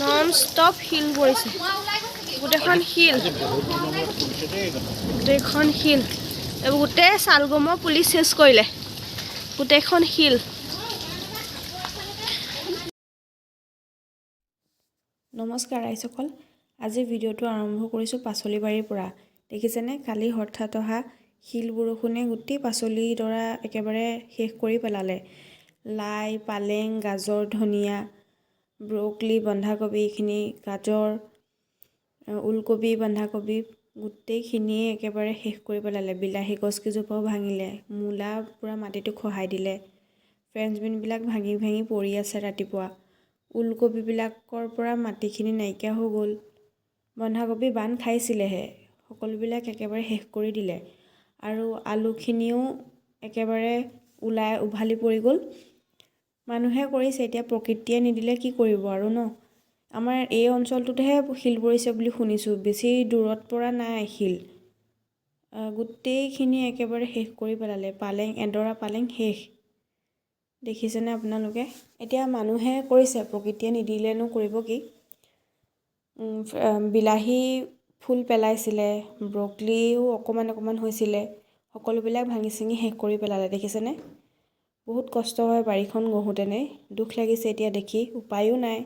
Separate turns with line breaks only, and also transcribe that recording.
non stop শিল পৰিছে গোটেইখন শিল গোটেই শালগ্ৰামৰ পুলি চেছ কৰিলে গোটেইখন শিল নমস্কাৰ ৰাইজসকল আজি ভিডিঅ'টো আৰম্ভ কৰিছোঁ পাচলিবাৰীৰ পৰা দেখিছেনে কালি হঠাৎ অহা শিল বৰষুণে গোটেই পাচলিৰ দৰা একেবাৰে শেষ কৰি পেলালে লাই পালেং গাজৰ ধনিয়া ব্ৰকলি বন্ধাকবি এইখিনি গাজৰ ওলকবি বন্ধাকবি গোটেইখিনিয়ে একেবাৰে শেষ কৰি পেলালে বিলাহী গছ কেইজোপাও ভাঙিলে মূলা পুৰা মাটিটো খহাই দিলে ফ্ৰেঞ্চ বিনবিলাক ভাঙি ভাঙি পৰি আছে ৰাতিপুৱা ওলকবিবিলাকৰ পৰা মাটিখিনি নাইকিয়া হৈ গ'ল বন্ধাকবি বান খাইছিলেহে সকলোবিলাক একেবাৰে শেষ কৰি দিলে আৰু আলুখিনিও একেবাৰে উভালি পৰি গ'ল মানুহে কৰিছে এতিয়া প্ৰকৃতিয়ে নিদিলে কি কৰিব আৰু ন আমাৰ এই অঞ্চলটোতেহে শিল পৰিছে বুলি শুনিছোঁ বেছি দূৰত পৰা নাই শিল গোটেইখিনি একেবাৰে শেষ কৰি পেলালে পালেং এডৰা পালেং শেষ দেখিছেনে আপোনালোকে এতিয়া মানুহে কৰিছে প্ৰকৃতিয়ে নিদিলেনো কৰিব কি বিলাহী ফুল পেলাইছিলে ব্ৰকলিও অকণমান হৈছিলে সকলোবিলাক ভাঙি চিঙি শেষ কৰি পেলালে দেখিছেনে বহুত কষ্ট হয় বাৰীখন গঢ়োতেনে দুখ লাগিছে এতিয়া দেখি উপায়ো নাই